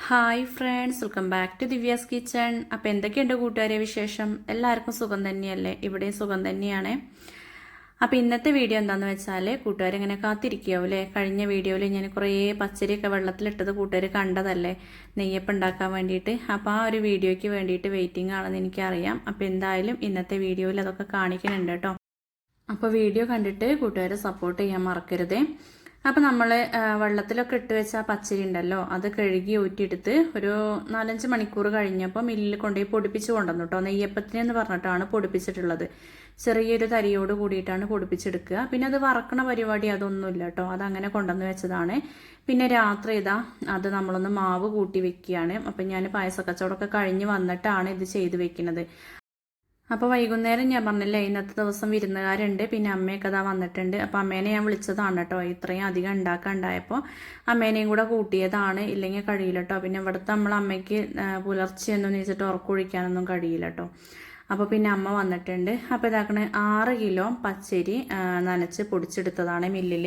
Hi friends, welcome back to Divya's kitchen. അപ്പോൾ എന്തൊക്കെയുണ്ട് കൂട്ടുകാരെ വിശേഷം? എല്ലാവർക്കും സുഖം തന്നെയല്ലേ? ഇവിടെയും സുഖം തന്നെയാണ്. അപ്പോൾ ഇന്നത്തെ വീഡിയോ എന്താണെന്ന് വെച്ചാൽ, കൂട്ടുകാരിങ്ങനെ കാത്തിരിക്കാവൂലേ? കഴിഞ്ഞ വീഡിയോയിൽ ഞാൻ കുറേ പച്ചരിയൊക്കെ വെള്ളത്തിലിട്ടത് കൂട്ടുകാർ കണ്ടതല്ലേ, നെയ്യപ്പം ഉണ്ടാക്കാൻ വേണ്ടിയിട്ട്. അപ്പോൾ ആ ഒരു വീഡിയോയ്ക്ക് വേണ്ടിയിട്ട് വെയിറ്റിംഗ് ആണെന്ന് എനിക്കറിയാം. അപ്പോൾ എന്തായാലും ഇന്നത്തെ വീഡിയോയിൽ അതൊക്കെ കാണിക്കുന്നുണ്ട് കേട്ടോ. അപ്പോൾ വീഡിയോ കണ്ടിട്ട് കൂട്ടുകാരെ സപ്പോർട്ട് ചെയ്യാൻ മറക്കരുതേ. അപ്പം നമ്മൾ വെള്ളത്തിലൊക്കെ ഇട്ട് വെച്ച പച്ചരി ഉണ്ടല്ലോ, അത് കഴുകി ഊറ്റിയെടുത്ത് ഒരു 4-5 മണിക്കൂർ കഴിഞ്ഞപ്പോൾ മില്ലിൽ കൊണ്ടുപോയി പൊടിപ്പിച്ച് കൊണ്ടുവന്നു കേട്ടോ. നെയ്യപ്പത്തിനെന്ന് പറഞ്ഞിട്ടാണ് പൊടിപ്പിച്ചിട്ടുള്ളത്. ചെറിയൊരു തരിയോട് കൂടിയിട്ടാണ് പൊടിപ്പിച്ചെടുക്കുക. പിന്നെ അത് വറക്കണ പരിപാടി അതൊന്നുമില്ല കേട്ടോ, അതങ്ങനെ കൊണ്ടുവന്ന് വെച്ചതാണ്. പിന്നെ രാത്രി അത് നമ്മളൊന്ന് മാവ് കൂട്ടി വെക്കുകയാണ്. അപ്പം ഞാൻ പായസക്കച്ചവടമൊക്കെ കഴിഞ്ഞ് വന്നിട്ടാണ് ഇത് ചെയ്ത് വെക്കുന്നത്. അപ്പോൾ വൈകുന്നേരം ഞാൻ പറഞ്ഞില്ലേ, ഇന്നത്തെ ദിവസം വിരുന്നുകാരുണ്ട്, പിന്നെ അമ്മയൊക്കെ അതാ വന്നിട്ടുണ്ട്. അപ്പോൾ അമ്മേനെ ഞാൻ വിളിച്ചതാണ് കേട്ടോ. ഇത്രയും അധികം ഉണ്ടാക്കാണ്ടായപ്പോൾ അമ്മേനെയും കൂടെ കൂട്ടിയതാണ്. ഇല്ലെങ്കിൽ കഴിയില്ല കേട്ടോ. പിന്നെ ഇവിടുത്തെ അമ്മയ്ക്ക് പുലർച്ചെയൊന്നും വെച്ചിട്ട് ഉറക്കൊഴിക്കാനൊന്നും കഴിയില്ല കേട്ടോ. അപ്പോൾ പിന്നെ അമ്മ വന്നിട്ടുണ്ട്. അപ്പോൾ ഇതാക്കണ 6 കിലോ പച്ചരി നനച്ച് പൊടിച്ചെടുത്തതാണ് മില്ലിൽ.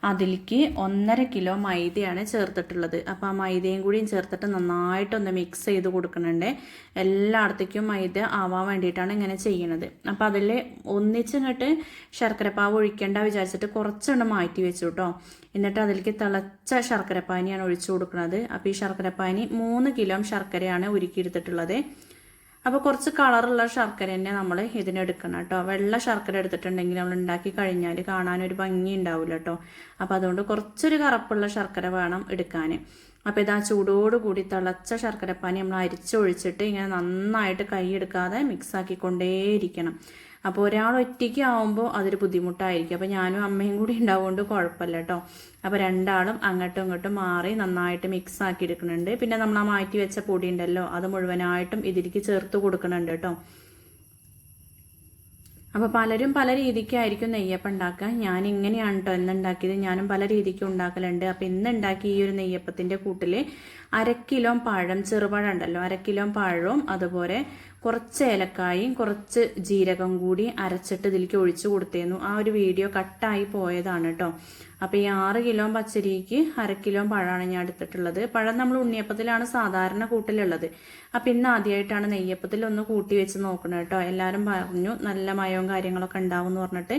അതിലേക്ക് 1.5 കിലോ മൈദയാണ് ചേർത്തിട്ടുള്ളത്. അപ്പോൾ ആ മൈദയും കൂടിയും ചേർത്തിട്ട് നന്നായിട്ടൊന്ന് മിക്സ് ചെയ്ത് കൊടുക്കുന്നുണ്ട്. എല്ലായിടത്തേക്കും മൈദ ആവാൻ വേണ്ടിയിട്ടാണ് ഇങ്ങനെ ചെയ്യണത്. അപ്പോൾ അതിൽ ഒന്നിച്ചിങ്ങോട്ട് ശർക്കരപ്പാവ് ഒഴിക്കേണ്ട വിചാരിച്ചിട്ട് കുറച്ചെണ്ണം മാറ്റി വെച്ചു കേട്ടോ. എന്നിട്ട് അതിലേക്ക് തിളച്ച ശർക്കരപ്പാനിയാണ് ഒഴിച്ചു കൊടുക്കുന്നത്. അപ്പോൾ ഈ ശർക്കരപ്പാനി 3 കിലോ ശർക്കരയാണ് ഉരുക്കിയെടുത്തിട്ടുള്ളത്. അപ്പോൾ കുറച്ച് കളറുള്ള ശർക്കര തന്നെ നമ്മൾ ഇതിനെടുക്കണം കേട്ടോ. വെള്ള ശർക്കര എടുത്തിട്ടുണ്ടെങ്കിൽ നമ്മൾ ഉണ്ടാക്കി കഴിഞ്ഞാൽ കാണാനൊരു ഭംഗി ഉണ്ടാവില്ല കേട്ടോ. അപ്പോൾ അതുകൊണ്ട് കുറച്ചൊരു കറുപ്പുള്ള ശർക്കര വേണം എടുക്കാൻ. അപ്പോൾ ഇതാ ചൂടോടുകൂടി തിളച്ച ശർക്കരപ്പാനി നമ്മൾ അരിച്ചൊഴിച്ചിട്ട് ഇങ്ങനെ നന്നായിട്ട് കൈയെടുക്കാതെ മിക്സാക്കിക്കൊണ്ടേയിരിക്കണം. അപ്പോൾ ഒരാൾ ഒറ്റയ്ക്ക് ആവുമ്പോൾ അതൊരു ബുദ്ധിമുട്ടായിരിക്കും. അപ്പോൾ ഞാനും അമ്മയും കൂടി ഉണ്ടാവുകൊണ്ട് കുഴപ്പമില്ല കേട്ടോ. അപ്പോൾ രണ്ടാളും അങ്ങോട്ടും ഇങ്ങോട്ടും മാറി നന്നായിട്ട് മിക്സ് ആക്കി എടുക്കുന്നുണ്ട്. പിന്നെ നമ്മൾ ആ മാറ്റി വെച്ച പൊടി ഉണ്ടല്ലോ, അത് മുഴുവനായിട്ടും ഇതിലേക്ക് ചേർത്ത് കൊടുക്കുന്നുണ്ട് കേട്ടോ. അപ്പോൾ പലരും പല രീതിക്കായിരിക്കും നെയ്യപ്പം ഉണ്ടാക്കുക. ഞാൻ ഇങ്ങനെയാണ് കേട്ടോ ഇന്നുണ്ടാക്കിയത്. ഞാനും പല രീതിക്കും ഉണ്ടാക്കലുണ്ട്. അപ്പോൾ ഇന്ന് ഉണ്ടാക്കി ഈ ഒരു നെയ്യപ്പത്തിൻ്റെ കൂട്ടിൽ 1/2 കിലോ പഴം, ചെറുപഴം ഉണ്ടല്ലോ, 1/2 കിലോ പഴവും അതുപോലെ കുറച്ച് ഏലക്കായും കുറച്ച് ജീരകം കൂടി അരച്ചിട്ട് ഇതിലേക്ക് ഒഴിച്ചു കൊടുത്തേന്നു. ആ ഒരു വീഡിയോ കട്ടായി പോയതാണ് കേട്ടോ. അപ്പോൾ ഈ 6 കിലോ പച്ചരിക്ക് 1/2 കിലോ പഴമാണ് ഞാൻ എടുത്തിട്ടുള്ളത്. പഴം നമ്മൾ ഉണ്ണിയപ്പത്തിലാണ് സാധാരണ കൂട്ടിലുള്ളത്. അപ്പം ഇന്ന് ആദ്യമായിട്ടാണ് നെയ്യപ്പത്തിൽ ഒന്ന് കൂട്ടി വെച്ച് നോക്കണം കേട്ടോ. എല്ലാവരും പറഞ്ഞു നല്ല മയവും കാര്യങ്ങളൊക്കെ ഉണ്ടാവും എന്ന് പറഞ്ഞിട്ട്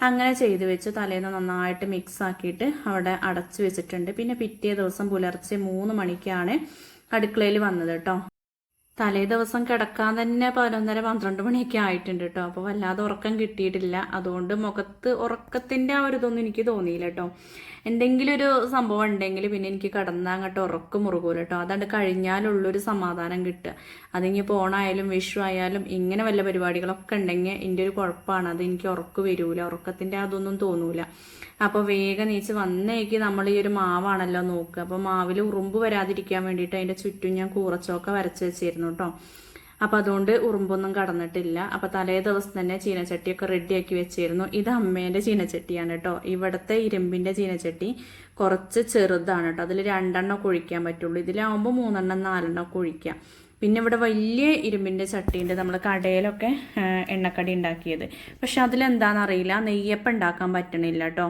അങ്ങനെ ചെയ്ത് വെച്ച് തലേന്ന് നന്നായിട്ട് മിക്സ് ആക്കിയിട്ട് അവിടെ അടച്ചു വെച്ചിട്ടുണ്ട്. പിന്നെ പിറ്റേ ദിവസം പുലർച്ചെ 3 മണിക്കാണ് അടുക്കളയിൽ വന്നത് കേട്ടോ. തലേ ദിവസം കിടക്കാൻ തന്നെ 11:30-12 മണിയൊക്കെ ആയിട്ടുണ്ട് കേട്ടോ. അപ്പോൾ വല്ലാതെ ഉറക്കം കിട്ടിയിട്ടില്ല. അതുകൊണ്ട് മുഖത്ത് ഉറക്കത്തിൻ്റെ ആ ഒരു ഇതൊന്നും എനിക്ക് തോന്നിയില്ല കേട്ടോ. എന്തെങ്കിലും ഒരു സംഭവം ഉണ്ടെങ്കിൽ പിന്നെ എനിക്ക് കിടന്നാൽ അങ്ങോട്ട് ഉറക്കം മുറുകൂല കേട്ടോ. അതാണ്ട് കഴിഞ്ഞാലുള്ളൊരു സമാധാനം കിട്ടുക. അതിങ്ങി പോണായാലും വിഷു ആയാലും ഇങ്ങനെ വല്ല പരിപാടികളൊക്കെ ഉണ്ടെങ്കിൽ എൻ്റെ ഒരു കുഴപ്പമാണ്. അത് എനിക്ക് ഉറക്കം വരൂല, ഉറക്കത്തിൻ്റെ അതൊന്നും തോന്നൂല. അപ്പോൾ വേഗം നീച്ച് വന്നേക്ക് നമ്മൾ ഈ ഒരു മാവാണല്ലോ നോക്കുക. അപ്പോൾ മാവിൽ ഉറുമ്പ് വരാതിരിക്കാൻ വേണ്ടിയിട്ട് അതിൻ്റെ ചുറ്റും ഞാൻ കൂറച്ചൊക്കെ വരച്ച് വെച്ചിരുന്നു കേട്ടോ. അപ്പം അതുകൊണ്ട് ഉറുമ്പൊന്നും കടന്നിട്ടില്ല. അപ്പം തലേ ദിവസം തന്നെ ചീനച്ചട്ടിയൊക്കെ റെഡിയാക്കി വെച്ചിരുന്നു. ഇത് അമ്മേൻ്റെ ചീനച്ചട്ടിയാണ് കേട്ടോ. ഇവിടുത്തെ ഇരുമ്പിൻ്റെ ചീനച്ചട്ടി കുറച്ച് ചെറുതാണ് കേട്ടോ. അതിൽ 2 എണ്ണം ഒഴിക്കാൻ പറ്റുള്ളൂ. ഇതിലാവുമ്പോൾ 3 എണ്ണം 4 എണ്ണം ഒഴിക്കാം. പിന്നെ ഇവിടെ വലിയ ഇരുമ്പിൻ്റെ ചട്ടിയുണ്ട്, നമ്മൾ കടയിലൊക്കെ എണ്ണക്കടി ഉണ്ടാക്കിയത്. പക്ഷെ അതിലെന്താണെന്നറിയില്ല, നെയ്യപ്പം ഉണ്ടാക്കാൻ പറ്റണില്ല കേട്ടോ.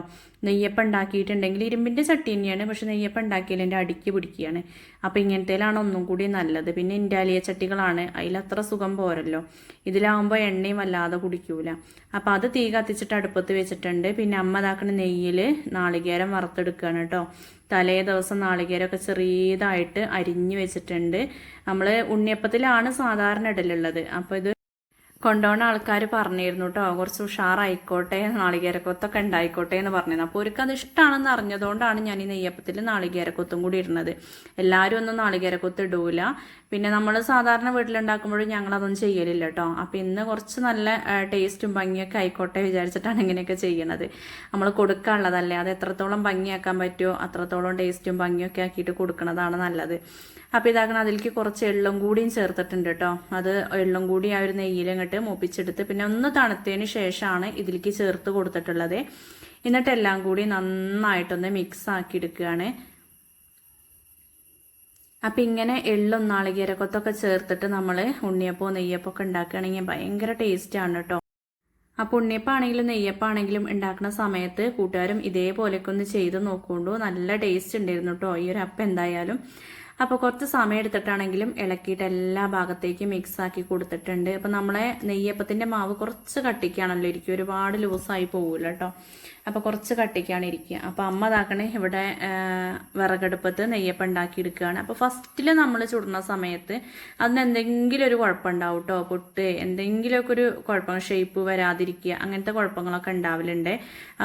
നെയ്യപ്പം ഉണ്ടാക്കിയിട്ടുണ്ടെങ്കിൽ ഇരുമ്പിൻ്റെ ചട്ടി തന്നെയാണ്, പക്ഷെ നെയ്യപ്പം ഉണ്ടാക്കിയാൽ എൻ്റെ അടിക്ക് പിടിക്കുകയാണ്. അപ്പോൾ ഇങ്ങനത്തേലാണ് ഒന്നും കൂടി നല്ലത്. പിന്നെ ഇൻഡാലിയ ചട്ടികളാണ്, അതിലത്ര സുഖം പോരല്ലോ. ഇതിലാവുമ്പോൾ എണ്ണയും വല്ലാതെ കുടിക്കൂല. അപ്പോൾ അത് തീ കത്തിച്ചിട്ട് അടുപ്പത്ത് വെച്ചിട്ടുണ്ട്. പിന്നെ അമ്മ ഇതാക്കണ നെയ്യിൽ നാളികേരം വറുത്തെടുക്കുകയാണ് കേട്ടോ. തലേ ദിവസം നാളികേരമൊക്കെ ചെറിയതായിട്ട് അരിഞ്ഞു വെച്ചിട്ടുണ്ട്. നമ്മൾ ഉണ്ണിയപ്പത്തിലാണ് സാധാരണ ഇടലുള്ളത്. അപ്പോൾ ഇത് കൊണ്ടുപോകുന്ന ആൾക്കാർ പറഞ്ഞിരുന്നു കേട്ടോ, കുറച്ച് ഉഷാറായിക്കോട്ടെ, നാളികേരക്കൊത്തൊക്കെ ഉണ്ടായിക്കോട്ടെ എന്ന് പറഞ്ഞിരുന്നു. അപ്പോൾ അവർക്ക് അത് ഇഷ്ടമാണെന്ന് അറിഞ്ഞതുകൊണ്ടാണ് ഞാൻ ഈ നെയ്യപ്പത്തിൽ നാളികേരക്കൊത്തും കൂടി ഇടുന്നത്. എല്ലാവരും ഒന്നും നാളികേരക്കൊത്ത് ഇടൂല. പിന്നെ നമ്മൾ സാധാരണ വീട്ടിലുണ്ടാക്കുമ്പോഴും ഞങ്ങളതൊന്നും ചെയ്യലില്ല കേട്ടോ. അപ്പോൾ ഇന്ന് കുറച്ച് നല്ല ടേസ്റ്റും ഭംഗിയൊക്കെ ആയിക്കോട്ടെ വിചാരിച്ചിട്ടാണ് ഇങ്ങനെയൊക്കെ ചെയ്യണത്. നമ്മൾ കൊടുക്കാനുള്ളതല്ലേ, അത് എത്രത്തോളം ഭംഗിയാക്കാൻ പറ്റുമോ അത്രത്തോളം ടേസ്റ്റും ഭംഗിയൊക്കെ ആക്കിയിട്ട് കൊടുക്കുന്നതാണ് നല്ലത്. അപ്പോൾ ഇതാക്കണം, അതിലേക്ക് കുറച്ച് എള്ളും കൂടിയും ചേർത്തിട്ടുണ്ട് കേട്ടോ. അത് എള്ളും കൂടി ആ ഒരു നെയ്യിലിങ്ങോട്ട് മൂപ്പിച്ചെടുത്ത് പിന്നെ ഒന്ന് തണുത്തതിന് ശേഷമാണ് ഇതിലേക്ക് ചേർത്ത് കൊടുത്തിട്ടുള്ളത്. എന്നിട്ട് എല്ലാം കൂടി നന്നായിട്ടൊന്ന് മിക്സ് ആക്കി എടുക്കുകയാണ്. അപ്പം ഇങ്ങനെ എള്ളും നാളികേരക്കൊത്തൊക്കെ ചേർത്തിട്ട് നമ്മൾ ഉണ്ണിയപ്പോ നെയ്യപ്പൊക്കെ ഉണ്ടാക്കുകയാണെങ്കിൽ ഭയങ്കര ടേസ്റ്റാണ് കേട്ടോ. അപ്പോൾ ഉണ്ണിയപ്പാണെങ്കിലും നെയ്യപ്പാണെങ്കിലും ഉണ്ടാക്കുന്ന സമയത്ത് കൂട്ടുകാരും ഇതേപോലെയൊക്കെ ഒന്ന് ചെയ്ത് നോക്കുകൊണ്ടു. നല്ല ടേസ്റ്റ് ഉണ്ടായിരുന്നു കേട്ടോ ഈ ഒരു അപ്പം എന്തായാലും. അപ്പോൾ കുറച്ച് സമയം എടുത്തിട്ടാണെങ്കിലും ഇളക്കിയിട്ട് എല്ലാ ഭാഗത്തേക്കും മിക്സ് ആക്കി കൊടുത്തിട്ടുണ്ട്. അപ്പോൾ നമ്മളെ നെയ്യപ്പത്തിൻ്റെ മാവ് കുറച്ച് കട്ടിക്കാണല്ലോ ഇരിക്കുക, ഒരുപാട് ലൂസായി പോകില്ല കേട്ടോ. അപ്പോൾ കുറച്ച് കട്ടിക്കാണ് ഇരിക്കുക. അപ്പോൾ അമ്മ ഇതാക്കണേ ഇവിടെ വിറകടുപ്പത്ത് നെയ്യപ്പം ഉണ്ടാക്കി എടുക്കുകയാണ്. അപ്പോൾ ഫസ്റ്റിൽ നമ്മൾ ചുടുന്ന സമയത്ത് അതിന് എന്തെങ്കിലും ഒരു കുഴപ്പമുണ്ടാവും കേട്ടോ, പൊട്ട് എന്തെങ്കിലുമൊക്കെ ഒരു കുഴപ്പം, ഷേപ്പ് വരാതിരിക്കുക, അങ്ങനത്തെ കുഴപ്പങ്ങളൊക്കെ ഉണ്ടാവലുണ്ട്.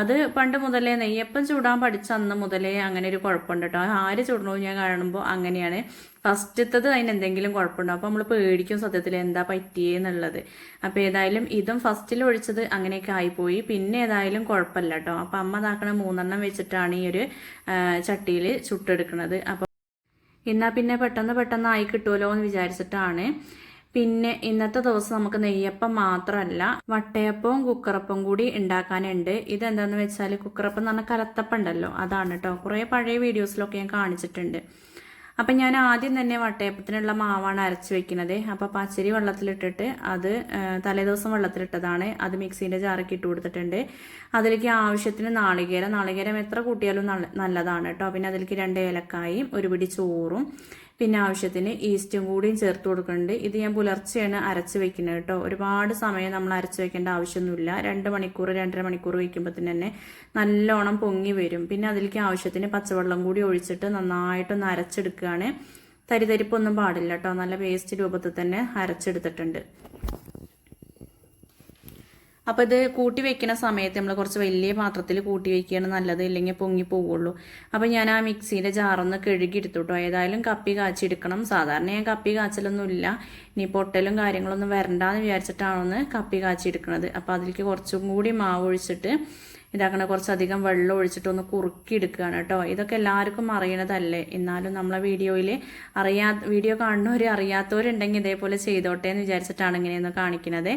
അത് പണ്ട് മുതലേ നെയ്യപ്പം ചൂടാൻ പഠിച്ച അന്ന് മുതലേ അങ്ങനെ ഒരു കുഴപ്പമുണ്ട് കേട്ടോ. ആര് ചുടണോ ഞാൻ കാണുമ്പോൾ അങ്ങനെയാണ്. ഫസ്റ്റത്തത് അതിന് എന്തെങ്കിലും കുഴപ്പമുണ്ടാവും. അപ്പോൾ നമ്മൾ പേടിക്കും സത്യത്തിൽ എന്താ പറ്റിയെന്നുള്ളത്. അപ്പോൾ ഏതായാലും ഇതും ഫസ്റ്റിൽ ഒഴിച്ചത് അങ്ങനെയൊക്കെ ആയിപ്പോയി. പിന്നെ ഏതായാലും കുഴപ്പമില്ല കേട്ടോ. അപ്പോൾ അമ്മ ഇതാക്കണ 3 വെച്ചിട്ടാണ് ഈ ഒരു ചട്ടിയിൽ ചുട്ടെടുക്കുന്നത്. അപ്പോൾ എന്നാൽ പിന്നെ പെട്ടെന്ന് ആയി കിട്ടുമല്ലോ എന്ന് വിചാരിച്ചിട്ടാണ്. പിന്നെ ഇന്നത്തെ ദിവസം നമുക്ക് നെയ്യപ്പം മാത്രമല്ല വട്ടയപ്പവും കുക്കറപ്പം കൂടി ഉണ്ടാക്കാനുണ്ട്. ഇതെന്താണെന്ന് വെച്ചാൽ കുക്കറപ്പം എന്ന് പറഞ്ഞാൽ കലത്തപ്പം ഉണ്ടല്ലോ, അതാണ് കേട്ടോ. കുറേ പഴയ വീഡിയോസിലൊക്കെ ഞാൻ കാണിച്ചിട്ടുണ്ട്. അപ്പം ഞാൻ ആദ്യം തന്നെ വട്ടയപ്പത്തിനുള്ള മാവാണ് അരച്ച് വെക്കുന്നത്. അപ്പോൾ പച്ചരി വെള്ളത്തിലിട്ടിട്ട് അത് തലേദിവസം വെള്ളത്തിലിട്ടതാണ്, അത് മിക്സീൻ്റെ ജാറൊക്കെ ഇട്ട് കൊടുത്തിട്ടുണ്ട്. അതിലേക്ക് ആവശ്യത്തിന് നാളികേരം എത്ര കൂട്ടിയാലും നല്ലതാണ് കേട്ടോ. പിന്നെ അതിലേക്ക് 2 ഏലക്കായും 1 പിടി ചോറും പിന്നെ ആവശ്യത്തിന് ഈസ്റ്റും കൂടിയും ചേർത്ത് കൊടുക്കുന്നുണ്ട്. ഇത് ഞാൻ പുലർച്ചെയാണ് അരച്ച് വെക്കുന്നത് കേട്ടോ. ഒരുപാട് സമയം നമ്മൾ അരച്ച് വെക്കേണ്ട ആവശ്യമൊന്നുമില്ല. 2 മണിക്കൂർ 2.5 മണിക്കൂർ വയ്ക്കുമ്പോഴത്തേന് തന്നെ നല്ലോണം പൊങ്ങി വരും. പിന്നെ അതിലേക്ക് ആവശ്യത്തിന് പച്ചവെള്ളം കൂടി ഒഴിച്ചിട്ട് നന്നായിട്ടൊന്ന് അരച്ചെടുക്കുകയാണ്. തരിതരിപ്പൊന്നും പാടില്ല കേട്ടോ, നല്ല പേസ്റ്റ് രൂപത്തിൽ തന്നെ അരച്ചെടുത്തിട്ടുണ്ട്. അപ്പോൾ ഇത് കൂട്ടി വെക്കുന്ന സമയത്ത് നമ്മൾ കുറച്ച് വലിയ പാത്രത്തിൽ കൂട്ടി വെക്കുകയാണ് നല്ലത്, ഇല്ലെങ്കിൽ പൊങ്ങി പോവുള്ളൂ. അപ്പോൾ ഞാൻ ആ മിക്സീൻ്റെ ജാറൊന്ന് കഴുകി എടുത്തു കേട്ടോ. ഏതായാലും കപ്പി കാച്ചെടുക്കണം. സാധാരണ ഞാൻ കപ്പി കാച്ചലൊന്നുമില്ല, ഇനി പൊട്ടലും കാര്യങ്ങളൊന്നും വരണ്ടെന്ന് വിചാരിച്ചിട്ടാണ് കപ്പി കാച്ചെടുക്കുന്നത്. അപ്പോൾ അതിലേക്ക് കുറച്ചും കൂടി മാവ് ഒഴിച്ചിട്ട് ഇതാക്കണ കുറച്ചധികം വെള്ളം ഒഴിച്ചിട്ട് ഒന്ന് കുറുക്കി എടുക്കുകയാണ് കേട്ടോ. ഇതൊക്കെ എല്ലാവർക്കും അറിയണതല്ലേ, എന്നാലും നമ്മളെ വീഡിയോ കാണുന്നവർ അറിയാത്തവരുണ്ടെങ്കിൽ ഇതേപോലെ ചെയ്തോട്ടെ എന്ന് വിചാരിച്ചിട്ടാണ് ഇങ്ങനെയൊന്ന് കാണിക്കുന്നത്.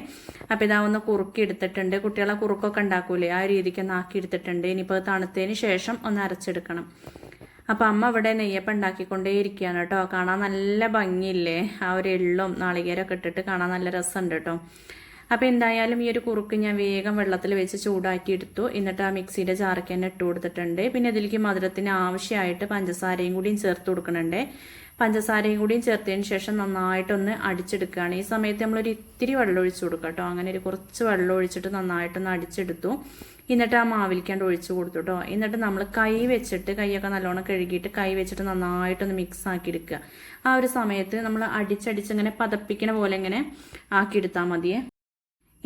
അപ്പോൾ ഇതാ ഒന്ന് കുറുക്കി എടുത്തിട്ടുണ്ട്. കുട്ടികളെ കുറുക്കൊക്കെ ഉണ്ടാക്കൂലേ, ആ രീതിക്ക് ഒന്ന് ആക്കി എടുത്തിട്ടുണ്ട്. ഇനിയിപ്പോൾ തണുത്തതിന് ശേഷം ഒന്ന് അരച്ചെടുക്കണം. അപ്പം അമ്മ ഇവിടെ നെയ്യപ്പം ഉണ്ടാക്കിക്കൊണ്ടേ ഇരിക്കുകയാണ് കേട്ടോ. കാണാൻ നല്ല ഭംഗിയില്ലേ, ആ ഒരു എള്ളും നാളികേരമൊക്കെ ഇട്ടിട്ട് കാണാൻ നല്ല രസമുണ്ട് കേട്ടോ. അപ്പോൾ എന്തായാലും ഈ ഒരു കുറുക്ക് ഞാൻ വേഗം വെള്ളത്തിൽ വെച്ച് ചൂടാക്കി എടുത്തു. എന്നിട്ട് ആ മിക്സിയുടെ ജാറൊക്കെ തന്നെ ഇട്ട് കൊടുത്തിട്ടുണ്ട്. പിന്നെ ഇതിലേക്ക് മധുരത്തിന് ആവശ്യമായിട്ട് പഞ്ചസാരയും കൂടിയും ചേർത്ത് കൊടുക്കുന്നുണ്ട്. പഞ്ചസാരയും കൂടിയും ചേർത്തതിന് ശേഷം നന്നായിട്ടൊന്ന് അടിച്ചെടുക്കുകയാണ്. ഈ സമയത്ത് നമ്മളൊരു ഇത്തിരി വെള്ളം ഒഴിച്ചു കൊടുക്കുക കേട്ടോ. അങ്ങനെ ഒരു കുറച്ച് വെള്ളം ഒഴിച്ചിട്ട് നന്നായിട്ടൊന്ന് അടിച്ചെടുത്തു. എന്നിട്ട് ആ മാവിലിക്കാണ്ട് ഒഴിച്ചു കൊടുത്തു കേട്ടോ. എന്നിട്ട് നമ്മൾ കൈയൊക്കെ നല്ലോണം കഴുകിയിട്ട് കൈ വെച്ചിട്ട് നന്നായിട്ടൊന്ന് മിക്സ് ആക്കി എടുക്കുക. ആ ഒരു സമയത്ത് നമ്മൾ അടിച്ചടിച്ചിങ്ങനെ പതപ്പിക്കണ പോലെ ഇങ്ങനെ ആക്കിയെടുത്താൽ മതിയേ.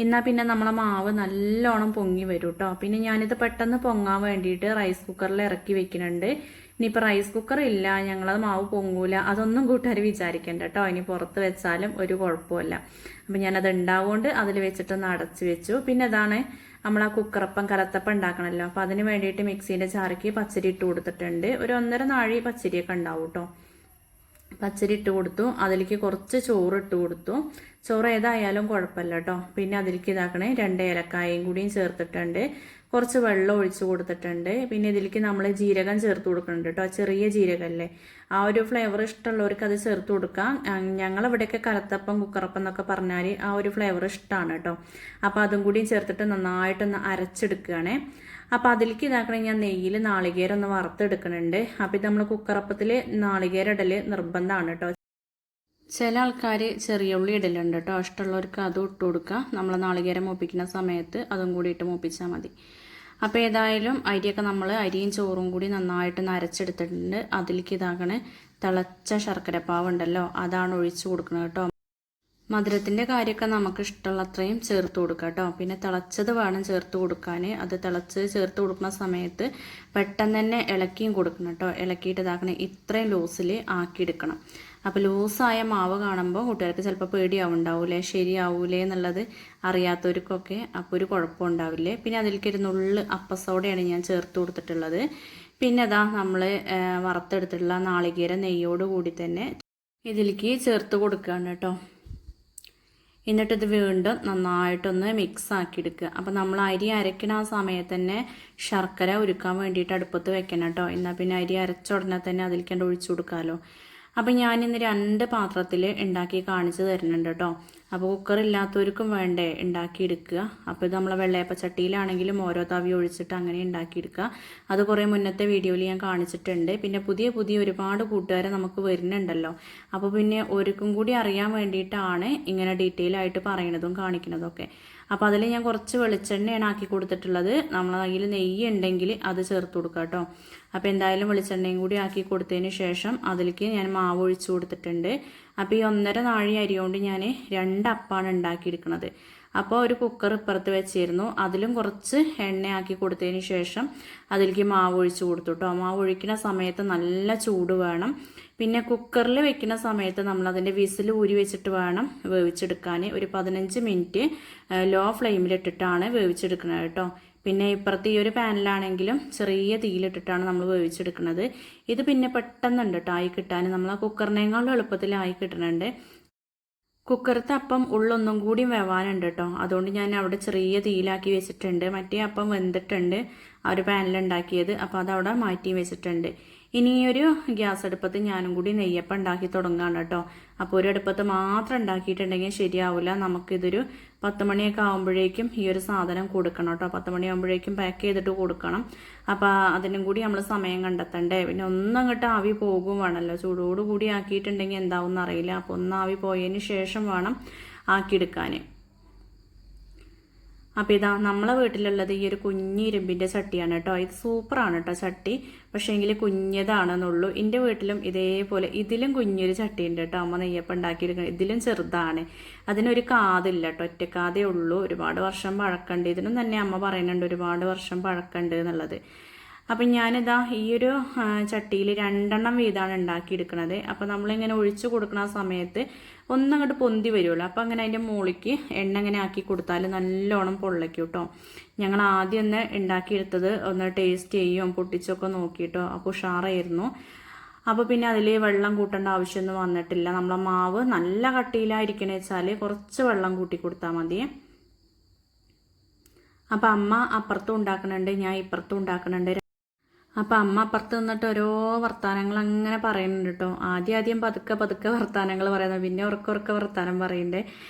എന്നാൽ പിന്നെ നമ്മളെ മാവ് നല്ലോണം പൊങ്ങി വരും കേട്ടോ. പിന്നെ ഞാനിത് പെട്ടെന്ന് പൊങ്ങാൻ വേണ്ടിയിട്ട് റൈസ് കുക്കറിൽ ഇറക്കി വെക്കുന്നുണ്ട്. ഇനിയിപ്പോൾ റൈസ് കുക്കർ ഇല്ല, ഞങ്ങളത് മാവ് പൊങ്ങൂല, അതൊന്നും കൂട്ടുകാർ വിചാരിക്കണ്ട കേട്ടോ. ഇനി പുറത്ത് വെച്ചാലും ഒരു കുഴപ്പമില്ല. അപ്പം ഞാനത് ഉണ്ടാവുകൊണ്ട് അതിൽ വെച്ചിട്ടൊന്ന് അടച്ച് വെച്ചു. പിന്നെ അതാണ് നമ്മൾ ആ കുക്കറപ്പം കലത്തപ്പം ഉണ്ടാക്കണമല്ലോ. അപ്പോൾ അതിന് വേണ്ടിയിട്ട് മിക്സീൻ്റെ ചാറയ്ക്ക് പച്ചരി ഇട്ട് കൊടുത്തിട്ടുണ്ട്. ഒരു 1.5 നാഴി പച്ചരിയൊക്കെ ഉണ്ടാവും കേട്ടോ. പച്ചരി ഇട്ട് കൊടുത്തു. അതിലേക്ക് കുറച്ച് ചോറ് ഇട്ട് കൊടുത്തു. ചോറ് ഏതായാലും കുഴപ്പമില്ല കേട്ടോ. പിന്നെ അതിലേക്ക് ഇതാക്കണേ 2 ഏലക്കായും കൂടിയും ചേർത്തിട്ടുണ്ട്. കുറച്ച് വെള്ളം ഒഴിച്ച് കൊടുത്തിട്ടുണ്ട്. പിന്നെ ഇതിലേക്ക് നമ്മൾ ജീരകം ചേർത്ത് കൊടുക്കുന്നുണ്ട് കേട്ടോ. ചെറിയ ജീരകമല്ലേ, ആ ഒരു ഫ്ലേവർ ഇഷ്ടമുള്ളവർക്ക് അത് ചേർത്ത് കൊടുക്കാം. ഞങ്ങളിവിടെയൊക്കെ കലത്തപ്പം കുക്കറപ്പം എന്നൊക്കെ പറഞ്ഞാൽ ആ ഒരു ഫ്ലേവർ ഇഷ്ടമാണ് കേട്ടോ. അപ്പോൾ അതും കൂടിയും ചേർത്തിട്ട് നന്നായിട്ടൊന്ന് അരച്ചെടുക്കുകയാണ്. അപ്പോൾ അതിലേക്ക് ഇതാക്കണേ ഞാൻ നെയ്യിൽ നാളികേരം ഒന്ന് വറുത്തെടുക്കുന്നുണ്ട്. അപ്പോൾ ഇത് നമ്മൾ കുക്കറപ്പത്തിൽ നാളികേരം ഇടൽ നിർബന്ധമാണ് കേട്ടോ. ചില ആൾക്കാർ ചെറിയ ഉള്ളി ഇടലുണ്ട് കേട്ടോ. ഇഷ്ടമുള്ളവർക്ക് അതും ഇട്ട് കൊടുക്കുക. നമ്മൾ നാളികേരം മൂപ്പിക്കുന്ന സമയത്ത് അതും കൂടി ഇട്ട് മൂപ്പിച്ചാൽ മതി. അപ്പോൾ ഏതായാലും അരിയും ചോറും കൂടി നന്നായിട്ടൊന്ന് അരച്ചെടുത്തിട്ടുണ്ട്. അതിലേക്ക് ഇതാക്കണേ തിളച്ച ശർക്കരപ്പാവ് ഉണ്ടല്ലോ, അതാണ് ഒഴിച്ച് കൊടുക്കുന്നത് കേട്ടോ. മധുരത്തിൻ്റെ കാര്യമൊക്കെ നമുക്ക് ഇഷ്ടമുള്ള അത്രയും ചേർത്ത് കൊടുക്കുക കേട്ടോ. പിന്നെ തിളച്ചത് വേണം ചേർത്ത് കൊടുക്കാൻ. അത് ചേർത്ത് കൊടുക്കുന്ന സമയത്ത് പെട്ടെന്ന് തന്നെ ഇളക്കിയും കൊടുക്കണം കേട്ടോ. ഇളക്കിയിട്ട് ഇതാക്കണേ ഇത്രയും ലൂസിൽ ആക്കിയെടുക്കണം. അപ്പോൾ ലൂസായ മാവ് കാണുമ്പോൾ കുട്ടികൾക്ക് ചിലപ്പോൾ പേടിയാവുണ്ടാവൂലേ, ശരിയാവൂലേ എന്നുള്ളത് അറിയാത്തവർക്കൊക്കെ അപ്പോൾ ഒരു കുഴപ്പമുണ്ടാവില്ലേ. പിന്നെ അതിലേക്ക് ഒരു നുള്ള് അപ്പസോഡയാണ് ഞാൻ ചേർത്ത് കൊടുത്തിട്ടുള്ളത്. പിന്നെ അതാ നമ്മൾ വറുത്തെടുത്തിട്ടുള്ള നാളികേര നെയ്യോട് കൂടി തന്നെ ഇതിലേക്ക് ചേർത്ത് കൊടുക്കുകയാണ് കേട്ടോ. എന്നിട്ടിത് വീണ്ടും നന്നായിട്ടൊന്ന് മിക്സ് ആക്കിയെടുക്കുക. അപ്പോൾ നമ്മൾ അരി അരയ്ക്കണ ആ സമയത്ത് തന്നെ ശർക്കര ഉരുക്കാൻ വേണ്ടിയിട്ട് അടുപ്പത്ത് വെക്കണം കേട്ടോ. എന്നാൽ പിന്നെ അരി അരച്ച ഉടനെ തന്നെ അതിലേക്കാണ്ട് ഒഴിച്ചു കൊടുക്കാമല്ലോ. അപ്പം ഞാനിന്ന് 2 പാത്രത്തിൽ ഉണ്ടാക്കി കാണിച്ചു തരുന്നുണ്ട് കേട്ടോ. അപ്പോൾ കുക്കർ ഇല്ലാത്തവർക്കും വേണ്ടേ ഉണ്ടാക്കിയെടുക്കുക. അപ്പോൾ ഇത് നമ്മളെ വെള്ളയപ്പച്ചട്ടിയിലാണെങ്കിലും ഓരോ തവി ഒഴിച്ചിട്ട് അങ്ങനെ ഉണ്ടാക്കിയെടുക്കുക. അത് കുറേ മുന്നത്തെ വീഡിയോയിൽ ഞാൻ കാണിച്ചിട്ടുണ്ട്. പിന്നെ പുതിയ ഒരുപാട് കൂട്ടുകാരെ നമുക്ക് വരുന്നുണ്ടല്ലോ. അപ്പോൾ പിന്നെ ഒരുക്കും കൂടി അറിയാൻ വേണ്ടിയിട്ടാണ് ഇങ്ങനെ ഡീറ്റെയിൽ ആയിട്ട് പറയണതും കാണിക്കുന്നതൊക്കെ. അപ്പോൾ അതിൽ ഞാൻ കുറച്ച് വെളിച്ചെണ്ണയാണ് ആക്കി കൊടുത്തിട്ടുള്ളത്. നമ്മളെ കയ്യിൽ നെയ്യ് ഉണ്ടെങ്കിൽ അത് ചേർത്ത് കൊടുക്കുക കേട്ടോ. അപ്പോൾ എന്തായാലും വെളിച്ചെണ്ണയും കൂടി ആക്കി കൊടുത്തതിന് ശേഷം അതിലേക്ക് ഞാൻ മാവ് ഒഴിച്ചു കൊടുത്തിട്ടുണ്ട്. അപ്പോൾ ഈ 1.5 നാഴി അരി കൊണ്ട് ഞാൻ 2 അപ്പമാണ് ഉണ്ടാക്കിയെടുക്കുന്നത്. അപ്പോൾ ഒരു കുക്കർ ഇപ്പുറത്ത് വെച്ചിരുന്നു. അതിലും കുറച്ച് എണ്ണ ആക്കി കൊടുത്തതിന് ശേഷം അതിലേക്ക് മാവ് ഒഴിച്ചു കൊടുത്തു കേട്ടോ. മാവ് ഒഴിക്കുന്ന സമയത്ത് നല്ല ചൂട് വേണം. പിന്നെ കുക്കറിൽ വെക്കുന്ന സമയത്ത് നമ്മളതിൻ്റെ വിസിൽ ഊരി വെച്ചിട്ട് വേണം വേവിച്ചെടുക്കാൻ. ഒരു 15 മിനിറ്റ് ലോ ഫ്ലെയിമിലിട്ടിട്ടാണ് വേവിച്ചെടുക്കുന്നത് കേട്ടോ. പിന്നെ ഇപ്പുറത്ത് ഈ ഒരു പാനിലാണെങ്കിലും ചെറിയ തീയിലിട്ടിട്ടാണ് നമ്മൾ വേവിച്ചെടുക്കുന്നത്. ഇത് പിന്നെ പെട്ടെന്നുണ്ട് കേട്ടോ ആയി കിട്ടാൻ. നമ്മൾ ആ കുക്കറിനേക്കാളും എളുപ്പത്തിലായി കിട്ടുന്നുണ്ട്. കുക്കറത്തെ അപ്പം ഉള്ളൊന്നും കൂടി വെവാനുണ്ട് കേട്ടോ. അതുകൊണ്ട് ഞാൻ അവിടെ ചെറിയ തീയിലാക്കി വെച്ചിട്ടുണ്ട്. മറ്റേ അപ്പം വെന്തിട്ടുണ്ട് ആ ഒരു പാനിലുണ്ടാക്കിയത്. അപ്പോൾ അതവിടെ മാറ്റി വെച്ചിട്ടുണ്ട്. ഇനി ഒരു ഗ്യാസ് അടുപ്പത്ത് ഞാനും കൂടി നെയ്യപ്പം ഉണ്ടാക്കി തുടങ്ങുകയാണ് കേട്ടോ. അപ്പോൾ ഒരു അടുപ്പത്ത് മാത്രം ഉണ്ടാക്കിയിട്ടുണ്ടെങ്കിൽ ശരിയാവില്ല. നമുക്കിതൊരു 10 മണിയൊക്കെ ആകുമ്പോഴേക്കും ഈ ഒരു സാധനം കൊടുക്കണം കേട്ടോ. 10 മണിയാകുമ്പോഴേക്കും പാക്ക് ചെയ്തിട്ട് കൊടുക്കണം. അപ്പോൾ അതിനും കൂടി നമ്മൾ സമയം കണ്ടെത്തണ്ടേ. പിന്നെ ഒന്നങ്ങോട്ട് ആവി പോകും വേണമല്ലോ. ചൂടോട് കൂടി ആക്കിയിട്ടുണ്ടെങ്കിൽ എന്താവും എന്നറിയില്ല. അപ്പോൾ ഒന്ന് ആവി പോയതിന് ശേഷം വേണം ആക്കിയെടുക്കാൻ. അപ്പോൾ ഇതാ നമ്മളെ വീട്ടിലുള്ളത് ഈ ഒരു കുഞ്ഞ് ഇരുമ്പിൻ്റെ ചട്ടിയാണ് കേട്ടോ. ഇത് സൂപ്പറാണ് കേട്ടോ ചട്ടി. പക്ഷേ എങ്കിൽ കുഞ്ഞതാണെന്നുള്ളൂ. എൻ്റെ വീട്ടിലും ഇതേപോലെ ഇതിലും കുഞ്ഞൊരു ചട്ടി ഉണ്ട് കേട്ടോ. അമ്മ നെയ്യപ്പം ഉണ്ടാക്കിയെടുക്കണം. ഇതിലും ചെറുതാണ്. അതിനൊരു കാതില്ല കേട്ടോ. ഒറ്റക്കാതേ ഉള്ളൂ. ഒരുപാട് വർഷം പഴക്കമുണ്ട്. ഇതിനും തന്നെ അമ്മ പറയുന്നുണ്ട് ഒരുപാട് വർഷം പഴക്കമുണ്ട് എന്നുള്ളത്. അപ്പം ഞാനിതാ ഈ ഒരു ചട്ടിയിൽ 2 വീതമാണ് ഉണ്ടാക്കിയെടുക്കുന്നത്. അപ്പോൾ നമ്മളിങ്ങനെ ഒഴിച്ചു കൊടുക്കുന്ന സമയത്ത് ഒന്നങ്ങോട്ട് പൊന്തി വരുമല്ലോ. അപ്പോൾ അങ്ങനെ അതിൻ്റെ മുകളിലേക്ക് എണ്ണ ഇങ്ങനെ ആക്കി കൊടുത്താൽ നല്ലോണം പൊള്ളയ്ക്കും കേട്ടോ. ഞങ്ങൾ ആദ്യം ഒന്ന് ഉണ്ടാക്കിയെടുത്തത് ഒന്ന് ടേസ്റ്റ് ചെയ്യും പൊട്ടിച്ചൊക്കെ നോക്കിയിട്ടോ. അപ്പോൾ ഉഷാറായിരുന്നു. അപ്പോൾ പിന്നെ അതിൽ വെള്ളം കൂട്ടേണ്ട ആവശ്യമൊന്നും വന്നിട്ടില്ല. നമ്മളെ മാവ് നല്ല കട്ടിയിലായിരിക്കണേ വെച്ചാൽ കുറച്ച് വെള്ളം കൂട്ടി കൊടുത്താൽ മതി. അപ്പോൾ അമ്മ അപ്പുറത്തും ഉണ്ടാക്കുന്നുണ്ട്, ഞാൻ ഇപ്പുറത്തും ഉണ്ടാക്കുന്നുണ്ട്. അപ്പം അമ്മ അപ്പുറത്ത് നിന്നിട്ട് ഓരോ വർത്താനങ്ങൾ അങ്ങനെ പറയുന്നുണ്ട് കേട്ടോ. ആദ്യം പതുക്കെ വർത്താനങ്ങൾ പറയുന്നത്, പിന്നെ ഉറക്ക വർത്താനം പറയുന്നുണ്ട്.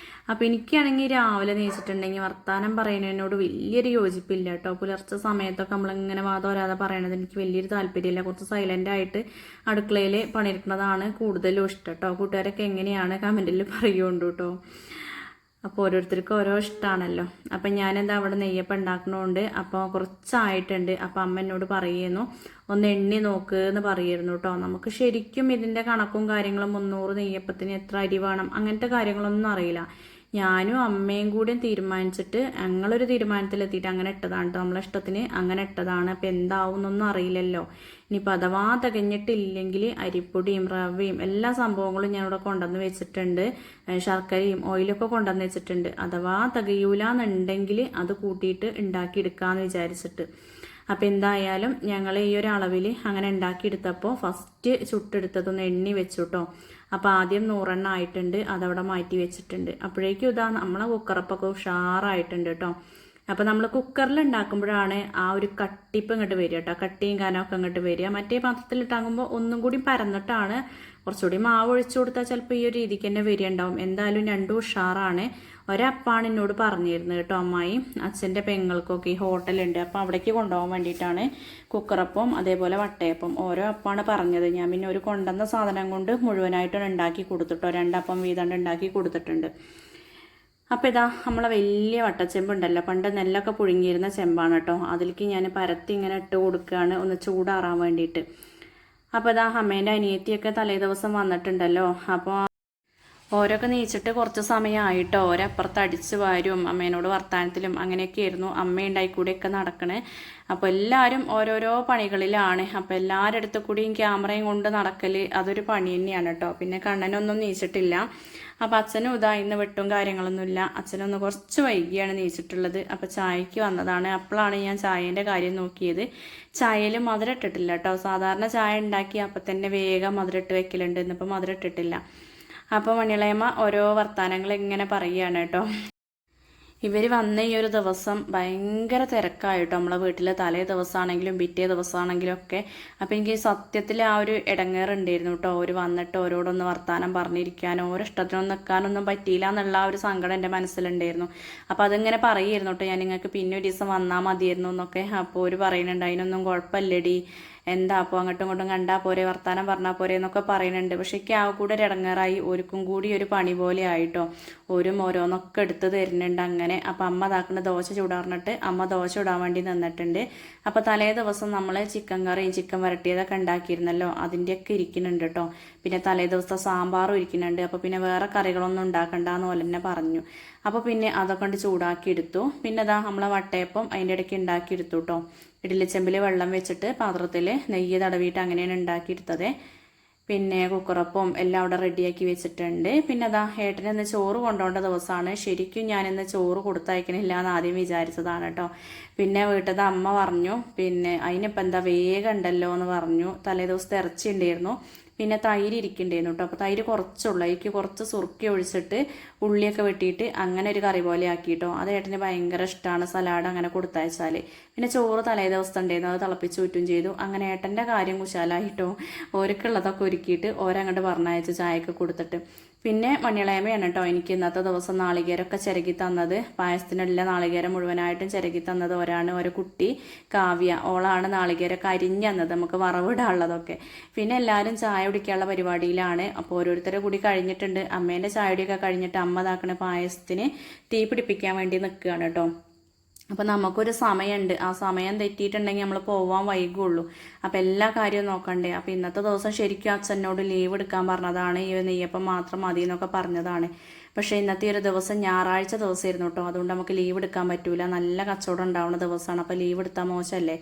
അപ്പം എനിക്കാണെങ്കിൽ രാവിലെ നീച്ചിട്ടുണ്ടെങ്കിൽ വർത്താനം പറയുന്നതിനോട് വലിയൊരു യോജിപ്പില്ല കേട്ടോ. പുലർച്ചെ സമയത്തൊക്കെ നമ്മളിങ്ങനെ വാദോരാതെ പറയണത് എനിക്ക് വലിയൊരു താല്പര്യമില്ല. കുറച്ച് സൈലൻ്റ് ആയിട്ട് അടുക്കളയിൽ പണിയെടുക്കുന്നതാണ് കൂടുതലും ഇഷ്ടം കേട്ടോ. കൂട്ടുകാരൊക്കെ എങ്ങനെയാണ് കമൻറ്റിൽ പറയുകൊണ്ട് കേട്ടോ. അപ്പോൾ ഓരോരുത്തർക്കും ഓരോ ഇഷ്ടമാണല്ലോ. അപ്പം ഞാനെന്താ അവിടെ നെയ്യപ്പം ഉണ്ടാക്കണോണ്ട് അപ്പോൾ കുറച്ചായിട്ടുണ്ട്. അപ്പം അമ്മ എന്നോട് പറയുന്നു ഒന്ന് എണ്ണി നോക്ക് എന്ന് പറയുന്നു കേട്ടോ. നമുക്ക് ശരിക്കും ഇതിൻ്റെ കണക്കും കാര്യങ്ങളും 300 നെയ്യപ്പത്തിന് എത്ര അരി വേണം അങ്ങനത്തെ കാര്യങ്ങളൊന്നും അറിയില്ല. ഞാനും അമ്മയും കൂടി തീരുമാനിച്ചിട്ട് ഞങ്ങളൊരു തീരുമാനത്തിലെത്തിയിട്ട് അങ്ങനെ ഇട്ടതാണ് കേട്ടോ. നമ്മളെ ഇഷ്ടത്തിന് അങ്ങനെ ഇട്ടതാണ്. അപ്പം എന്താവും എന്നൊന്നും അറിയില്ലല്ലോ. ഇനിയിപ്പോൾ അഥവാ തികഞ്ഞിട്ടില്ലെങ്കിൽ അരിപ്പൊടിയും റവയും എല്ലാ സംഭവങ്ങളും ഞാനിവിടെ കൊണ്ടുവന്ന് വെച്ചിട്ടുണ്ട്. ശർക്കരയും ഓയിലൊക്കെ കൊണ്ടുവന്ന് വെച്ചിട്ടുണ്ട്. അഥവാ തികയൂലെന്നുണ്ടെങ്കിൽ അത് കൂട്ടിയിട്ട് ഉണ്ടാക്കിയെടുക്കാമെന്ന് വിചാരിച്ചിട്ട്. അപ്പോൾ എന്തായാലും ഞങ്ങൾ ഈ ഒരു അളവിൽ അങ്ങനെ ഉണ്ടാക്കിയെടുത്തപ്പോൾ ഫസ്റ്റ് ചുട്ടെടുത്തതൊന്ന് എണ്ണി വെച്ചു കേട്ടോ. അപ്പോൾ ആദ്യം 100 ആയിട്ടുണ്ട്. അതവിടെ മാറ്റി വെച്ചിട്ടുണ്ട്. അപ്പോഴേക്കും ഇതാ നമ്മളെ കുക്കറപ്പൊക്കെ ഉഷാറായിട്ടുണ്ട് കേട്ടോ. അപ്പോൾ നമ്മൾ കുക്കറിൽ ഉണ്ടാക്കുമ്പോഴാണ് ആ ഒരു കട്ടിപ്പ് ഇങ്ങോട്ട് വരിക കേട്ടോ. കട്ടിയും കാനമൊക്കെ ഇങ്ങോട്ട് വരിക. മറ്റേ പാത്രത്തിലിട്ടാകുമ്പോൾ ഒന്നും കൂടി പരന്നിട്ടാണ്. കുറച്ചുകൂടി മാവ് ഒഴിച്ചു കൊടുത്താൽ ചിലപ്പോൾ ഈ ഒരു രീതിക്ക് തന്നെ വരികയുണ്ടാവും. എന്തായാലും 2 ഉഷാറാണ്. ഒരപ്പാണ് എന്നോട് പറഞ്ഞിരുന്നത് കേട്ടോ അമ്മായി. അച്ഛൻ്റെ പെങ്ങൾക്കൊക്കെ ഈ ഹോട്ടലുണ്ട്. അപ്പോൾ അവിടേക്ക് കൊണ്ടുപോകാൻ വേണ്ടിയിട്ടാണ് കുക്കറപ്പം അതേപോലെ വട്ടയപ്പം ഓരോ അപ്പാണ് പറഞ്ഞത്. ഞാൻ പിന്നെ ഒരു കൊണ്ടുവന്ന സാധനം കൊണ്ട് മുഴുവനായിട്ടാണ് ഉണ്ടാക്കി കൊടുത്തിട്ടോ. 2 അപ്പം വീതം ഉണ്ടാക്കി കൊടുത്തിട്ടുണ്ട്. അപ്പോൾ ഇതാ നമ്മളെ വലിയ വട്ടച്ചെമ്പുണ്ടല്ലോ, പണ്ട് നെല്ലൊക്കെ പുഴുങ്ങിയിരുന്ന ചെമ്പാണ് കേട്ടോ. അതിലേക്ക് ഞാൻ പരത്തി ഇങ്ങനെ ഇട്ട് കൊടുക്കുകയാണ് ഒന്ന് ചൂടാറാൻ വേണ്ടിയിട്ട്. അപ്പോൾ ഇതാ അമ്മേൻ്റെ അനിയത്തിയൊക്കെ തലേ ദിവസം വന്നിട്ടുണ്ടല്ലോ. അപ്പോൾ ഓരോക്കെ നീച്ചിട്ട് കുറച്ച് സമയമായിട്ടോ. ഓരപ്പുറത്ത് അടിച്ച് വാരും അമ്മേനോട് വർത്താനത്തിലും അങ്ങനെയൊക്കെ ആയിരുന്നു. അമ്മയുണ്ടായി കൂടെയൊക്കെ നടക്കണേ. അപ്പോൾ എല്ലാവരും ഓരോരോ പണികളിലാണ്. അപ്പോൾ എല്ലാവരുടെ അടുത്ത് കൂടിയും ക്യാമറയും കൊണ്ട് നടക്കൽ അതൊരു പണി തന്നെയാണ് കേട്ടോ. പിന്നെ കണ്ണനൊന്നും നീച്ചിട്ടില്ല. അപ്പോൾ അച്ഛനും ഇതാ ഇന്ന് വെട്ടും കാര്യങ്ങളൊന്നുമില്ല. അച്ഛനൊന്ന് കുറച്ച് വൈകിയാണ് നീച്ചിട്ടുള്ളത്. അപ്പോൾ ചായക്ക് വന്നതാണ്. അപ്പോഴാണ് ഞാൻ ചായേൻ്റെ കാര്യം നോക്കിയത്. ചായയിൽ മധുരം ഇട്ടിട്ടില്ല കേട്ടോ. സാധാരണ ചായ ഉണ്ടാക്കി അപ്പം തന്നെ വേഗം മധുരം ഇട്ട് വെക്കലുണ്ട്. ഇന്നിപ്പോൾ മധുരം ഇട്ടിട്ടില്ല. അപ്പോൾ മണിളയമ്മ ഓരോ വർത്താനങ്ങൾ ഇങ്ങനെ പറയുകയാണ് കേട്ടോ. ഇവർ വന്ന ഈ ഒരു ദിവസം ഭയങ്കര തിരക്കായിട്ടോ നമ്മളെ വീട്ടിൽ. തലേ ദിവസമാണെങ്കിലും പിറ്റേ ദിവസമാണെങ്കിലും ഒക്കെ. അപ്പോൾ എനിക്ക് സത്യത്തിൽ ആ ഒരു ഇടങ്ങേറുണ്ടായിരുന്നു കേട്ടോ. അവർ വന്നിട്ട് ഓരോടൊന്ന് വർത്താനം പറഞ്ഞിരിക്കാനോ ഓരോ ഇഷ്ടത്തിനൊന്നും നിൽക്കാനൊന്നും പറ്റിയില്ല എന്നുള്ള ആ ഒരു സങ്കടം എൻ്റെ മനസ്സിലുണ്ടായിരുന്നു. അപ്പോൾ അതിങ്ങനെ പറയുമായിരുന്നു കേട്ടോ, ഞാൻ നിങ്ങൾക്ക് പിന്നെ ഒരു ദിവസം വന്നാൽ മതിയായിരുന്നു എന്നൊക്കെ. അപ്പോൾ അവർ പറയുന്നുണ്ട് അതിനൊന്നും കുഴപ്പമില്ലടി, എന്താ അപ്പോൾ അങ്ങോട്ടും ഇങ്ങോട്ടും കണ്ടാൽ പോരെ, വർത്താനം പറഞ്ഞാൽ പോരെ എന്നൊക്കെ പറയുന്നുണ്ട്. പക്ഷേ എനിക്ക് ആ കൂടെ ഒരു ഇടങ്ങേറായി. ഒരുക്കും കൂടി ഒരു പണി പോലെ ആയിട്ടോ. ഓരോന്നൊക്കെ എടുത്ത് തരുന്നുണ്ട് അങ്ങനെ. അപ്പം അമ്മ ഇതാക്കുന്ന ദോശ ചൂടാറിഞ്ഞിട്ട് അമ്മ ദോശ ചൂടാൻ വേണ്ടി നിന്നിട്ടുണ്ട്. അപ്പോൾ തലേ ദിവസം നമ്മൾ ചിക്കൻ കറിയും ചിക്കൻ വരട്ടിയതൊക്കെ ഉണ്ടാക്കിയിരുന്നല്ലോ, അതിൻ്റെയൊക്കെ ഇരിക്കുന്നുണ്ട് കേട്ടോ. പിന്നെ തലേ ദിവസത്തെ സാമ്പാറും ഇരിക്കുന്നുണ്ട്. അപ്പോൾ പിന്നെ വേറെ കറികളൊന്നും ഉണ്ടാക്കണ്ടെന്ന് പോലെ തന്നെ പറഞ്ഞു. അപ്പോൾ പിന്നെ അതൊക്കെ കൊണ്ട് ചൂടാക്കി എടുത്തു. പിന്നെ അതാ നമ്മളെ വട്ടയപ്പം അതിൻ്റെ ഇടയ്ക്ക് ഉണ്ടാക്കി എടുത്തു കേട്ടോ. ഇഡ്ഡലിച്ചെമ്പിൽ വെള്ളം വെച്ചിട്ട് പാത്രത്തിൽ നെയ്യ് തടവിയിട്ട് അങ്ങനെയാണ് ഉണ്ടാക്കിയെടുത്തത്. പിന്നെ കുക്കറപ്പം എല്ലാം അവിടെ റെഡിയാക്കി വെച്ചിട്ടുണ്ട്. പിന്നെ അതാ ഏട്ടന് ഇന്ന് ചോറ് കൊണ്ടുപോകേണ്ട ദിവസമാണ്. ശരിക്കും ഞാനിന്ന് ചോറ് കൊടുത്തയക്കണില്ല എന്ന് ആദ്യം വിചാരിച്ചതാണ് കേട്ടോ. പിന്നെ വീട്ടിൽ അമ്മ പറഞ്ഞു പിന്നെ അതിനിപ്പോൾ എന്താ വേഗം ഉണ്ടല്ലോ എന്ന് പറഞ്ഞു. തലേ ദിവസത്തെ ഇറച്ചി ഉണ്ടായിരുന്നു. പിന്നെ തൈര് ഇരിക്കണ്ടായിരുന്നു കേട്ടോ. അപ്പോൾ തൈര് കുറച്ചുള്ളൂ, എനിക്ക് കുറച്ച് സുറുക്കി ഒഴിച്ചിട്ട് ഉള്ളിയൊക്കെ വെട്ടിയിട്ട് അങ്ങനെ ഒരു കറി പോലെ ആക്കിയിട്ടോ. അത് ഏട്ടന് ഭയങ്കര ഇഷ്ടമാണ് സലാഡ് അങ്ങനെ കൊടുത്തയച്ചാൽ. പിന്നെ ചോറ് തലേ ദിവസത്തെ ഉണ്ടായിരുന്നു, അത് തിളപ്പിച്ച് ഊറ്റും ചെയ്തു. അങ്ങനെ ഏട്ടൻ്റെ കാര്യം കുശാലായിട്ടോ. ഓരൊക്കെയുള്ളതൊക്കെ ഒരുക്കിയിട്ട് ഓരങ്ങോട്ട് പറഞ്ഞയച്ച് ചായയൊക്കെ കൊടുത്തിട്ട്. പിന്നെ മണിയളയമയാണ് കേട്ടോ എനിക്ക് ഇന്നത്തെ ദിവസം നാളികേരമൊക്കെ ചിരകി തന്നത്. പായസത്തിനുള്ള നാളികേരം മുഴുവനായിട്ടും ചിരകി തന്നത് ഒരാണ്, ഒരു കുട്ടി കാവ്യ, ഓളാണ് നാളികേരമൊക്കെ അരിഞ്ഞ് തന്നത് നമുക്ക് വറവിടാനുള്ളതൊക്കെ. പിന്നെ എല്ലാവരും ചായ കുടിക്കാനുള്ള പരിപാടിയിലാണ്. അപ്പോൾ ഓരോരുത്തരെ കൂടി കഴിഞ്ഞിട്ടുണ്ട്. അമ്മേൻ്റെ ചായ കുടിയൊക്കെ കഴിഞ്ഞിട്ട് അമ്മ ഇതാക്കണ പായസത്തിന് തീ പിടിപ്പിക്കാൻ വേണ്ടി നിൽക്കുകയാണ് കേട്ടോ. അപ്പോൾ നമുക്കൊരു സമയമുണ്ട്, ആ സമയം തെറ്റിയിട്ടുണ്ടെങ്കിൽ നമ്മൾ പോവാൻ വൈകുള്ളൂ. അപ്പോൾ എല്ലാ കാര്യവും നോക്കണ്ടേ. അപ്പോൾ ഇന്നത്തെ ദിവസം ശരിക്കും അച്ഛനോട് ലീവ് എടുക്കാൻ പറഞ്ഞതാണ്, ഈ നെയ്യപ്പം മാത്രം മതി എന്നൊക്കെ പറഞ്ഞതാണ്. പക്ഷേ ഇന്നത്തെ ഒരു ദിവസം ഞായറാഴ്ച ദിവസമായിരുന്നു കേട്ടോ. അതുകൊണ്ട് നമുക്ക് ലീവ് എടുക്കാൻ പറ്റൂല, നല്ല കച്ചവടം ഉണ്ടാവുന്ന ദിവസമാണ്. അപ്പോൾ ലീവ് എടുത്താൽ മോശമല്ലേ.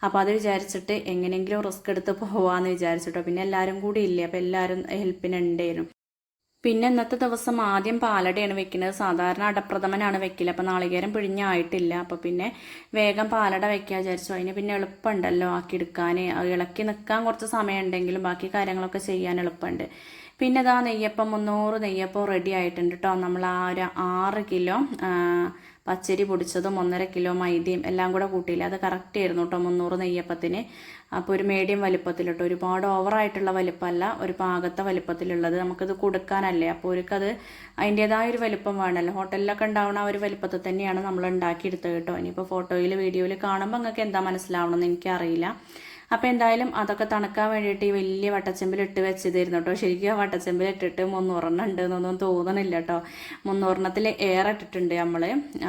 അപ്പോൾ അത് വിചാരിച്ചിട്ട് എങ്ങനെയെങ്കിലും റിസ്ക് എടുത്ത് പോവാമെന്ന് വിചാരിച്ചിട്ടോ. പിന്നെ എല്ലാവരും കൂടി ഇല്ലേ, അപ്പോൾ എല്ലാവരും ഹെൽപ്പിനുണ്ടായിരുന്നു. പിന്നെ ഇന്നത്തെ ദിവസം ആദ്യം പാലടയാണ് വെക്കുന്നത്. സാധാരണ അടപ്രഥമനാണ് വെക്കൽ. അപ്പോൾ നാളികേരം പിഴിഞ്ഞായിട്ടില്ല. അപ്പോൾ പിന്നെ വേഗം പാലട വെക്കാൻ വിചാരിച്ചു. അതിന് പിന്നെ എളുപ്പമുണ്ടല്ലോ ആക്കിയെടുക്കാൻ. ഇളക്കി നിൽക്കാൻ കുറച്ച് സമയം ഉണ്ടെങ്കിലും ബാക്കി കാര്യങ്ങളൊക്കെ ചെയ്യാൻ എളുപ്പമുണ്ട്. പിന്നെ ഇതാ നെയ്യപ്പം 300 നെയ്യപ്പം റെഡി ആയിട്ടുണ്ട് കേട്ടോ. നമ്മൾ ആ ഒരു 6 കിലോ പച്ചരി പൊടിച്ചതും 1.5 കിലോ മൈദയും എല്ലാം കൂടെ കൂട്ടിയില്ല, അത് കറക്റ്റ് ആയിരുന്നു കേട്ടോ 300 നെയ്യപ്പത്തിന്. അപ്പോൾ ഒരു മീഡിയം വലിപ്പത്തിലിട്ടോ, ഒരുപാട് ഓവറായിട്ടുള്ള വലിപ്പമല്ല, ഒരു പാകത്തെ വലിപ്പത്തിലുള്ളത്. നമുക്കിത് കൊടുക്കാനല്ലേ, അപ്പോൾ അവർക്കത് അതിൻ്റേതായ ഒരു വലിപ്പം വേണമല്ലോ. ഹോട്ടലിലൊക്കെ ഉണ്ടാവുന്ന ആ ഒരു വലിപ്പത്തിൽ തന്നെയാണ് നമ്മൾ ഉണ്ടാക്കിയെടുത്തത് കേട്ടോ. ഇനിയിപ്പോൾ ഫോട്ടോയിൽ വീഡിയോയിൽ കാണുമ്പോൾ നിങ്ങൾക്ക് എന്താ മനസ്സിലാവണമെന്ന് എനിക്കറിയില്ല. അപ്പോൾ എന്തായാലും അതൊക്കെ തണുക്കാൻ വേണ്ടിയിട്ട് ഈ വലിയ വട്ടച്ചെമ്പിൽ ഇട്ട് വെച്ചതായിരുന്നു കേട്ടോ. ശരിക്കും ആ വട്ടച്ചെമ്പിൽ ഇട്ടിട്ട് 300 ഉണ്ട് എന്നൊന്നും തോന്നണില്ല കേട്ടോ. 300 ഏറെ ഇട്ടിട്ടുണ്ട് നമ്മൾ.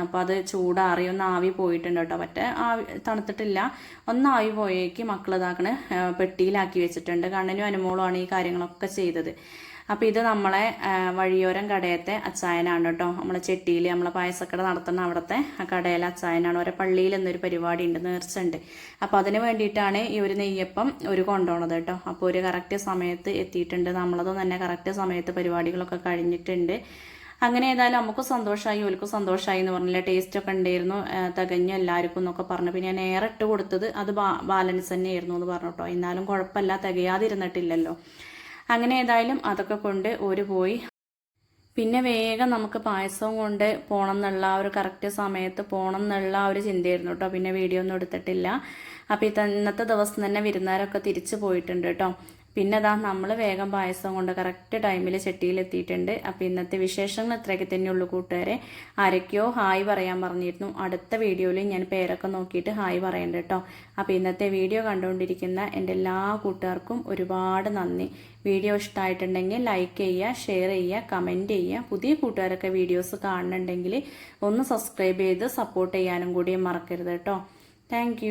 അപ്പോൾ അത് ചൂടാറി ഒന്ന് ആവി പോയിട്ടുണ്ട് കേട്ടോ. മറ്റേ ആവി തണുത്തിട്ടില്ല, ഒന്ന് ആവി പോയേക്ക് മക്കൾ ഇതാക്കണ പെട്ടിയിലാക്കി വെച്ചിട്ടുണ്ട്. കണ്ണനും അനുമോളുമാണ് ഈ കാര്യങ്ങളൊക്കെ ചെയ്തത്. അപ്പോൾ ഇത് നമ്മളെ വഴിയോരം കടയത്തെ അച്ചായനാണ് കേട്ടോ. നമ്മളെ ചെട്ടിയിൽ നമ്മളെ പായസക്കട നടത്തുന്ന അവിടുത്തെ കടയിലെ അച്ചായനാണ്. ഓരോ പള്ളിയിൽ എന്നൊരു പരിപാടി ഉണ്ട്, നേർച്ചുണ്ട്. അപ്പോൾ അതിന് വേണ്ടിയിട്ടാണ് ഈ ഒരു നെയ്യപ്പം ഒരു കൊണ്ടുപോണത് കേട്ടോ. അപ്പോൾ ഒരു കറക്റ്റ് സമയത്ത് എത്തിയിട്ടുണ്ട്. നമ്മളതും തന്നെ കറക്റ്റ് സമയത്ത് പരിപാടികളൊക്കെ കഴിഞ്ഞിട്ടുണ്ട്. അങ്ങനെ ഏതായാലും നമുക്ക് സന്തോഷമായി, ഓൽക്കും സന്തോഷമായി എന്ന് പറഞ്ഞില്ല. ടേസ്റ്റൊക്കെ ഉണ്ടായിരുന്നു, തികഞ്ഞു എല്ലാവർക്കും എന്നൊക്കെ പറഞ്ഞു. പിന്നെ ഞാൻ ഏറെ ഇട്ട് കൊടുത്തത് അത് ബാലൻസ് തന്നെയായിരുന്നു എന്ന് പറഞ്ഞു കേട്ടോ. എന്നാലും കുഴപ്പമില്ല, തികയാതിരുന്നിട്ടില്ലല്ലോ. അങ്ങനെ ഏതായാലും അതൊക്കെ കൊണ്ട് ഒരു പോയി. പിന്നെ വേഗം നമുക്ക് പായസവും കൊണ്ട് പോകണം എന്നുള്ള ഒരു കറക്റ്റ് സമയത്ത് പോകണം എന്നുള്ള ഒരു ചിന്തയായിരുന്നു കേട്ടോ. പിന്നെ വീഡിയോ ഒന്നും എടുത്തിട്ടില്ല. അപ്പോൾ ഇന്നത്തെ ദിവസം തന്നെ വിരുന്നുകാരൊക്കെ തിരിച്ചു പോയിട്ടുണ്ട് കേട്ടോ. പിന്നെ അതാ നമ്മൾ വേഗം പായസം കൊണ്ട് കറക്റ്റ് ടൈമിൽ ചെട്ടിയിലെത്തിയിട്ടുണ്ട്. അപ്പോൾ ഇന്നത്തെ വിശേഷങ്ങൾ ഇത്രയൊക്കെ തന്നെയുള്ളൂ കൂട്ടുകാരെ. ആരൊക്കെയോ ഹായ് പറയാൻ പറഞ്ഞിരുന്നു. അടുത്ത വീഡിയോയിൽ ഞാൻ പേരൊക്കെ നോക്കിയിട്ട് ഹായ് പറയണ്ട കേട്ടോ. അപ്പോൾ ഇന്നത്തെ വീഡിയോ കണ്ടുകൊണ്ടിരിക്കുന്ന എൻ്റെ എല്ലാ കൂട്ടുകാർക്കും ഒരുപാട് നന്ദി. വീഡിയോ ഇഷ്ടമായിട്ടുണ്ടെങ്കിൽ ലൈക്ക് ചെയ്യുക, ഷെയർ ചെയ്യുക, കമൻറ്റ് ചെയ്യുക. പുതിയ കൂട്ടുകാരൊക്കെ വീഡിയോസ് കാണുന്നുണ്ടെങ്കിൽ ഒന്ന് സബ്സ്ക്രൈബ് ചെയ്ത് സപ്പോർട്ട് ചെയ്യാനും കൂടി മറക്കരുത് കേട്ടോ. താങ്ക്